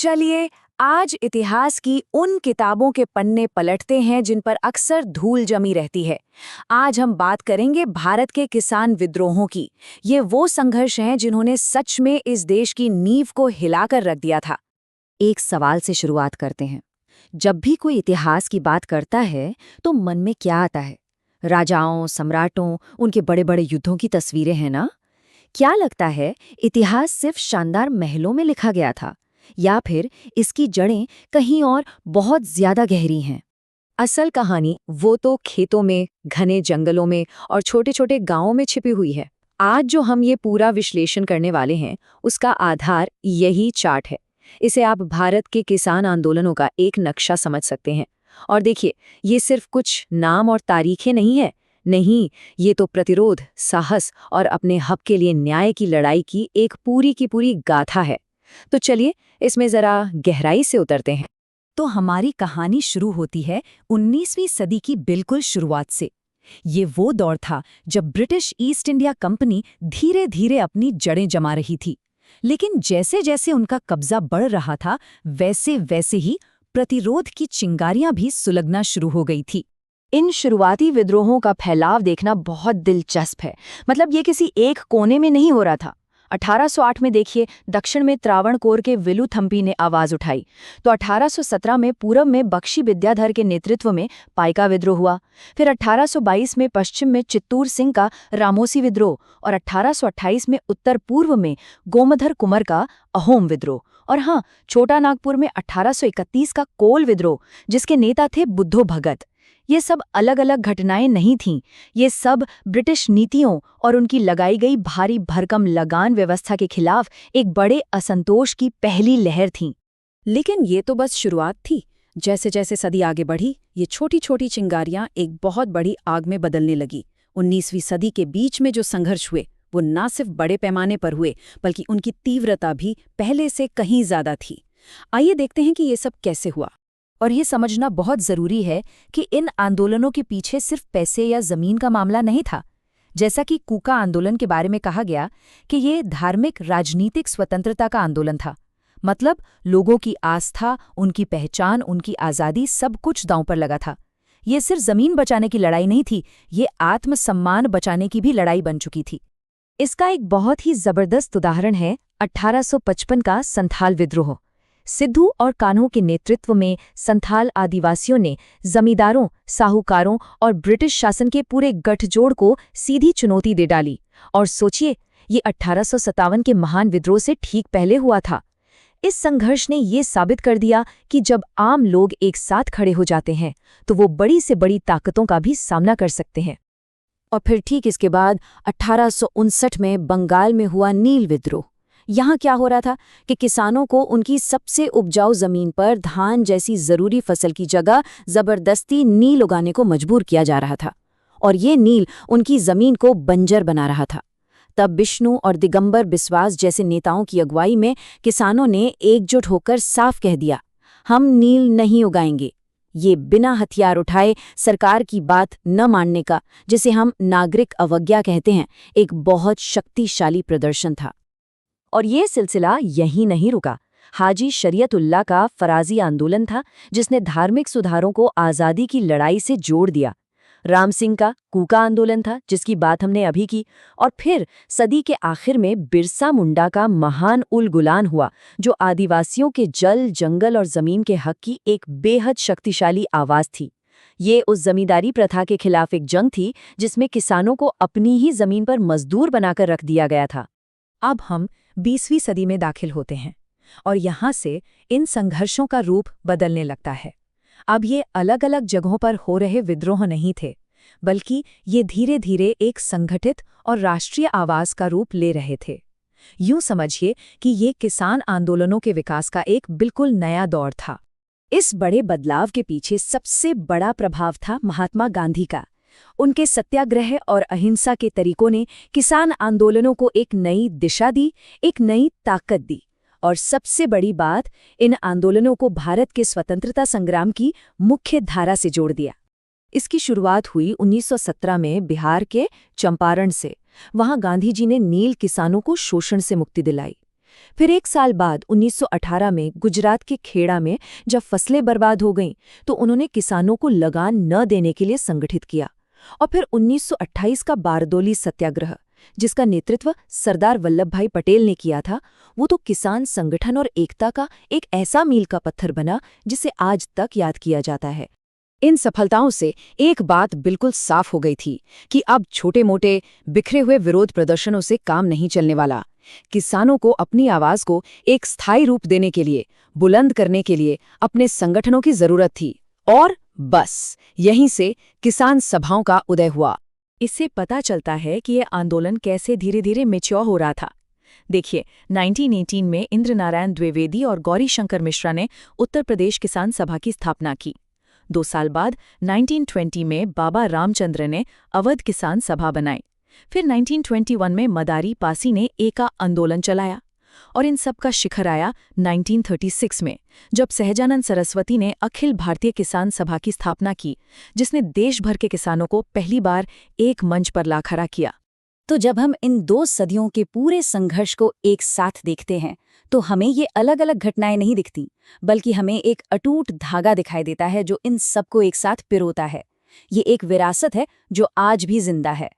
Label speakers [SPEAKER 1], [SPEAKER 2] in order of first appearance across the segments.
[SPEAKER 1] चलिए आज इतिहास की उन किताबों के पन्ने पलटते हैं जिन पर अक्सर धूल जमी रहती है। आज हम बात करेंगे भारत के किसान विद्रोहों की। ये वो संघर्ष हैं जिन्होंने सच में इस देश की नींव को हिलाकर रख दिया था।
[SPEAKER 2] एक सवाल से शुरुआत करते हैं। जब भी कोई इतिहास की बात करता है तो मन में क्या आता है? राजाओं, सम्राटों, उनके बड़े बड़े युद्धों की तस्वीरें हैं ना? क्या लगता है इतिहास सिर्फ शानदार महलों में लिखा गया था या फिर इसकी जड़ें कहीं और बहुत ज्यादा गहरी हैं?
[SPEAKER 1] असल कहानी वो तो खेतों में, घने जंगलों में और छोटे छोटे गांवों में छिपी हुई है। आज जो हम ये पूरा विश्लेषण करने वाले हैं उसका आधार यही चार्ट है। इसे आप भारत के किसान आंदोलनों का एक नक्शा समझ सकते हैं। और देखिए, ये सिर्फ कुछ नाम और तारीखें नहीं है। नहीं, ये तो प्रतिरोध, साहस और अपने हक के लिए न्याय की लड़ाई की एक पूरी की पूरी गाथा है। तो चलिए इसमें जरा गहराई से उतरते हैं।
[SPEAKER 2] तो हमारी कहानी शुरू होती है 19वीं सदी की बिल्कुल शुरुआत से। ये वो दौर था जब ब्रिटिश ईस्ट इंडिया कंपनी धीरे धीरे अपनी जड़ें जमा रही थी। लेकिन जैसे जैसे उनका कब्जा बढ़ रहा था, वैसे वैसे ही प्रतिरोध की चिंगारियां भी सुलगना शुरू हो गई थी।
[SPEAKER 1] इन शुरुआती विद्रोहों का फैलाव देखना बहुत दिलचस्प है। मतलब ये किसी एक कोने में नहीं हो रहा था। 1808 में देखिए, दक्षिण में त्रावणकोर के विलुथम्पी ने आवाज उठाई। तो 1817 में पूरब में बख्शी विद्याधर के नेतृत्व में पाइका विद्रोह हुआ। फिर 1822 में पश्चिम में चित्तूर सिंह का रामोसी विद्रोह और 1828 में उत्तर पूर्व में गोमधर कुंवर का अहोम विद्रोह। और हाँ, छोटा नागपुर में 1831 का कोल विद्रोह, जिसके नेता थे बुद्धो भगत। ये सब अलग अलग घटनाएं नहीं थीं। ये सब ब्रिटिश नीतियों और उनकी लगाई गई भारी भरकम लगान व्यवस्था के खिलाफ एक बड़े असंतोष की पहली लहर थीं।
[SPEAKER 2] लेकिन ये तो बस शुरुआत थी। जैसे जैसे सदी आगे बढ़ी, ये छोटी छोटी चिंगारियां एक बहुत बड़ी आग में बदलने लगी। 19वीं सदी के बीच में जो संघर्ष हुए, वो ना सिर्फ बड़े पैमाने पर हुए, बल्कि उनकी तीव्रता भी पहले से कहीं ज्यादा थी। आइए देखते हैं कि ये सब कैसे हुआ। और ये समझना बहुत जरूरी है कि इन आंदोलनों के पीछे सिर्फ पैसे या जमीन का मामला नहीं था। जैसा कि कूका आंदोलन के बारे में कहा गया कि ये धार्मिक राजनीतिक स्वतंत्रता का आंदोलन था। मतलब लोगों की आस्था, उनकी पहचान, उनकी आज़ादी, सब कुछ दांव पर लगा था। ये सिर्फ जमीन बचाने की लड़ाई नहीं थी, ये आत्मसम्मान बचाने की भी लड़ाई बन चुकी थी। इसका एक बहुत ही जबरदस्त उदाहरण है 1855 का संथाल विद्रोह। सिद्धू और कान्हो के नेतृत्व में संथाल आदिवासियों ने जमींदारों, साहूकारों और ब्रिटिश शासन के पूरे गठजोड़ को सीधी चुनौती दे डाली। और सोचिए, ये 1857 के महान विद्रोह से ठीक पहले हुआ था। इस संघर्ष ने ये साबित कर दिया कि जब आम लोग एक साथ खड़े हो जाते हैं तो वो बड़ी से बड़ी ताकतों का भी सामना कर सकते हैं। और फिर ठीक इसके बाद 1859 में बंगाल में हुआ नील विद्रोह। यहाँ क्या हो रहा था कि किसानों को उनकी सबसे उपजाऊ जमीन पर धान जैसी जरूरी फसल की जगह जबरदस्ती नील उगाने को मजबूर किया जा रहा था। और ये नील उनकी जमीन को बंजर बना रहा था। तब विष्णु और दिगंबर बिस्वास जैसे नेताओं की अगुवाई में किसानों ने एकजुट होकर साफ कह दिया, हम नील नहीं उगाएंगे। ये बिना हथियार उठाए सरकार की बात न मानने का, जिसे हम नागरिक अवज्ञा कहते हैं, एक बहुत शक्तिशाली प्रदर्शन था। और ये सिलसिला यहीं नहीं रुका। हाजी शरीयतुल्लाह का फराजी आंदोलन था, जिसने धार्मिक सुधारों को आज़ादी की लड़ाई से जोड़ दिया। राम सिंह का कूका आंदोलन था, जिसकी बात हमने अभी की। और फिर सदी के आखिर में बिरसा मुंडा का महान उल गुलान हुआ, जो आदिवासियों के जल, जंगल और जमीन के हक की एक बेहद शक्तिशाली आवाज थी। ये उस जमींदारी प्रथा के खिलाफ एक जंग थी जिसमें किसानों को अपनी ही जमीन पर मजदूर बनाकर रख दिया गया था। अब हम 20वीं सदी में दाखिल होते हैं और यहाँ से इन संघर्षों का रूप बदलने लगता है। अब ये अलग अलग जगहों पर हो रहे विद्रोह नहीं थे, बल्कि ये धीरे धीरे एक संगठित और राष्ट्रीय आवाज का रूप ले रहे थे। यूं समझिए कि ये किसान आंदोलनों के विकास का एक बिल्कुल नया दौर था। इस बड़े बदलाव के पीछे सबसे बड़ा प्रभाव था महात्मा गांधी का। उनके सत्याग्रह और अहिंसा के तरीकों ने किसान आंदोलनों को एक नई दिशा दी, एक नई ताकत दी। और सबसे बड़ी बात, इन आंदोलनों को भारत के स्वतंत्रता संग्राम की मुख्य धारा से जोड़ दिया। इसकी शुरुआत हुई 1917 में बिहार के चंपारण से। वहां गांधी जी ने नील किसानों को शोषण से मुक्ति दिलाई।
[SPEAKER 1] फिर 1 साल बाद 1918 में गुजरात के खेड़ा में जब फसलें बर्बाद हो गईं, तो उन्होंने किसानों को लगान न देने के लिए संगठित किया। और फिर 1928 का बारदोली सत्याग्रह, जिसका नेतृत्व सरदार वल्लभ भाई पटेल ने किया था, वो तो किसान संगठन और एकता का एक ऐसा मील का पत्थर बना जिसे आज तक याद किया जाता है।
[SPEAKER 2] इन सफलताओं से एक बात बिल्कुल साफ हो गई थी कि अब छोटे-मोटे बिखरे हुए विरोध प्रदर्शनों से काम नहीं चलने वाला। किसानों को अपनी आवाज को एक स्थायी रूप देने के लिए, बुलंद करने के लिए अपने संगठनों की जरूरत थी। और बस यहीं से किसान सभाओं का उदय हुआ।
[SPEAKER 1] इससे पता चलता है कि ये आंदोलन कैसे धीरे-धीरे मैच्योर हो रहा था। देखिए, 1918 में इंद्र नारायण द्विवेदी और गौरी शंकर मिश्रा ने उत्तर प्रदेश किसान सभा की स्थापना की। 2 साल बाद 1920 में बाबा रामचंद्र ने अवध किसान सभा बनाई। फिर 1921 में मदारी पासी ने एका आंदोलन चलाया। और इन सब का शिखर आया 1936 में, जब सहजानंद सरस्वती ने अखिल भारतीय किसान सभा की स्थापना की, जिसने देश भर के किसानों को पहली बार एक मंच पर ला खड़ा किया।
[SPEAKER 2] तो जब हम इन 2 सदियों के पूरे संघर्ष को एक साथ देखते हैं, तो हमें ये अलग-अलग घटनाएं नहीं दिखती, बल्कि हमें एक अटूट धागा दिखाई देता है जो इन सबको एक साथ पिरोता है। ये एक विरासत है जो आज भी जिंदा है।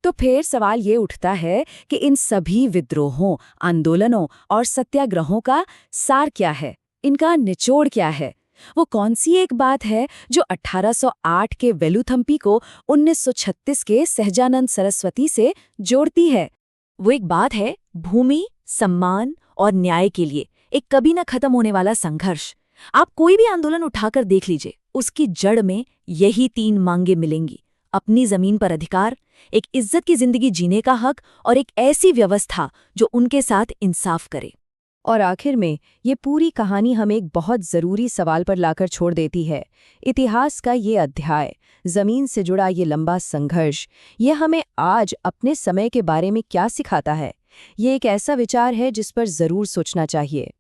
[SPEAKER 2] तो फिर सवाल ये उठता है कि इन सभी विद्रोहों, आंदोलनों और सत्याग्रहों का सार क्या है? इनका निचोड़ क्या है? वो कौन सी एक बात है जो 1808 के वेलुथम्पी को 1936 के सहजानंद सरस्वती से जोड़ती है?
[SPEAKER 1] वो एक बात है भूमि, सम्मान और न्याय के लिए एक कभी न खत्म होने वाला संघर्ष। आप कोई भी आंदोलन उठाकर देख लीजिए, उसकी जड़ में यही 3 मांगे मिलेंगी: अपनी जमीन पर अधिकार, एक इज्जत की जिंदगी जीने का हक और एक ऐसी व्यवस्था जो उनके साथ इंसाफ करे।
[SPEAKER 2] और आखिर में ये पूरी कहानी हमें एक बहुत ज़रूरी सवाल पर लाकर छोड़ देती है। इतिहास का ये अध्याय, ज़मीन से जुड़ा ये लंबा संघर्ष, ये हमें आज अपने समय के बारे में क्या सिखाता है? ये एक ऐसा विचार है जिस पर ज़रूर सोचना चाहिए।